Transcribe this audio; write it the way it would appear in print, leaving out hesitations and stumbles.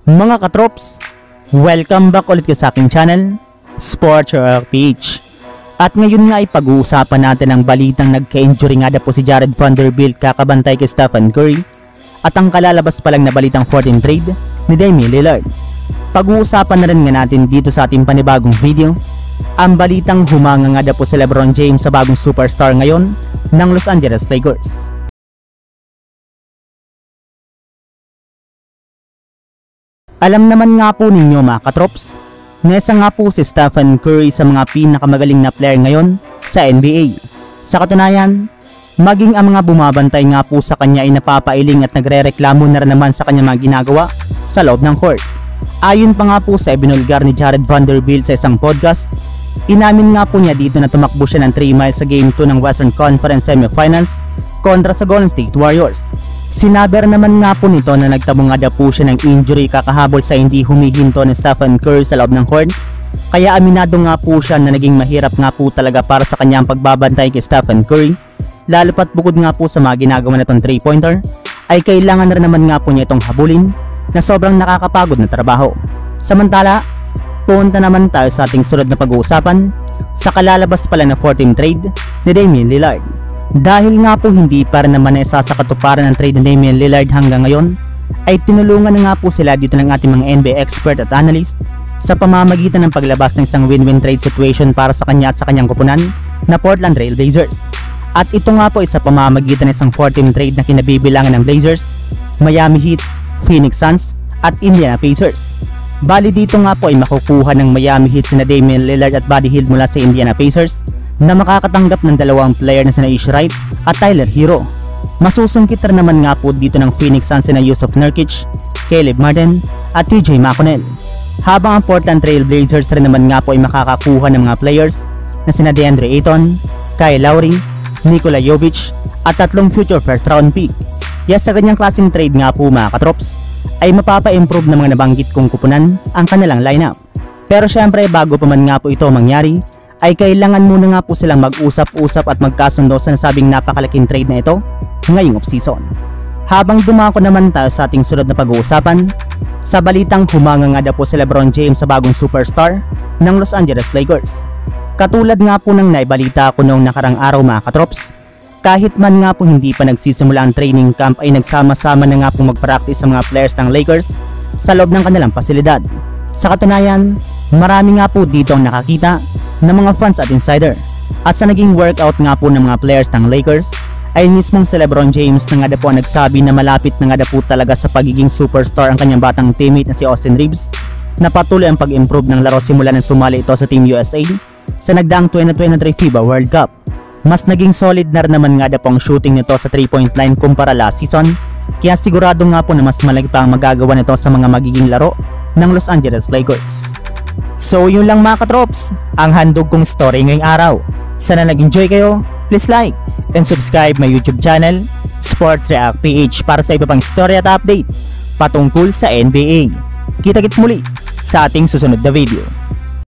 Mga katrops, welcome back ulit sa aking channel, Sports PH. At ngayon nga ay pag-uusapan natin ang balitang nagka-injury nga po si Jared Vanderbilt kakabantay kay Stephen Curry at ang kalalabas pa lang na balitang 14 trade ni Damian Lillard. Pag-uusapan na rin nga natin dito sa ating panibagong video ang balitang humanga nga po si LeBron James sa bagong superstar ngayon ng Los Angeles Lakers. Alam naman nga po ninyo mga katrops, nesa nga po si Stephen Curry sa mga pinakamagaling na player ngayon sa NBA. Sa katunayan, maging ang mga bumabantay nga po sa kanya ay napapailing at nagre-reklamo na rin naman sa kanya mga ginagawa sa loob ng court. Ayon pa nga po sa ibinulgar ni Jared Vanderbilt sa isang podcast, inamin nga po niya dito na tumakbo siya ng 3 miles sa Game 2 ng Western Conference Semifinals kontra sa Golden State Warriors. Sinabi naman nga po nito na nagtabo nga po siya ng injury kakahabol sa hindi humihinto ni Stephen Curry sa loob ng court. Kaya aminado nga po siya na naging mahirap nga po talaga para sa kanya ang pagbabantay kay Stephen Curry. Lalo pat bukod nga po sa mga ginagawa na itong 3-pointer, ay kailangan na naman nga po niya itong habulin na sobrang nakakapagod na trabaho. Samantala, punta naman tayo sa ating sunod na pag-uusapan sa kalalabas pala na 14 trade ni Damian Lillard. Dahil nga po hindi pa rin naman isa sa katuparan ng trade ni Damian Lillard hanggang ngayon, ay tinulungan na nga po sila dito ng ating mga NBA expert at analyst sa pamamagitan ng paglabas ng isang win-win trade situation para sa kanya at sa kanyang kupunan na Portland Trail Blazers. At ito nga po ay sa pamamagitan ng isang 14 trade na kinabibilangan ng Blazers, Miami Heat, Phoenix Suns at Indiana Pacers. Bali dito nga po ay makukuha ng Miami Heat sina Damian Lillard at Buddy Hield mula sa Indiana Pacers na makakatanggap ng dalawang player na sina Ish Wright at Tyler Hero. Masusungkit rin naman nga po dito ng Phoenix Suns sina Yusuf Nurkic, Caleb Martin at TJ McConnell. Habang ang Portland Trail Blazers rin naman nga po ay makakakuha ng mga players na sina DeAndre Ayton, Kyle Lowry, Nikola Jovic at 3 future first round pick. Yes, sa ganyang klaseng trade nga po mga katrops ay mapapa-improve ng mga nabanggit kong kupunan ang kanilang lineup. Pero syempre bago pa man nga po ito mangyari, ay kailangan muna nga po silang mag-usap-usap at magkasundo sa nasabing napakalaking trade na ito ngayong off-season. Habang dumako naman tayo sa ating sunod na pag-uusapan, sa balitang humanga nga po si LeBron James sa bagong superstar ng Los Angeles Lakers. Katulad nga po ng naibalita ko noong nakarang araw mga katrops, kahit man nga po hindi pa nagsisimula ang training camp ay nagsama-sama na nga po mag-practice sa mga players ng Lakers sa loob ng kanilang pasilidad. Sa katunayan, marami nga po dito ang nakakita ng mga fans at insider. At sa naging workout nga po ng mga players ng Lakers ay mismong si LeBron James na nga po ang nagsabi na malapit na nga po talaga sa pagiging superstar ang kanyang batang teammate na si Austin Reeves, na patuloy ang pag-improve ng laro simula nang sumali ito sa Team USA sa nagdaang 2023 FIBA World Cup. Mas naging solid na rin naman nga po ang shooting nito sa 3-point line kumpara last season, kaya sigurado nga po na mas malaki pa ang magagawa nito sa mga magiging laro ng Los Angeles Lakers. So yun lang mga katrops, ang handog kong story ngayong araw. Sana nag-enjoy kayo, please like and subscribe my YouTube channel, Sports React PH, para sa iba pang story at update patungkol sa NBA. Kita-kits muli sa ating susunod na video.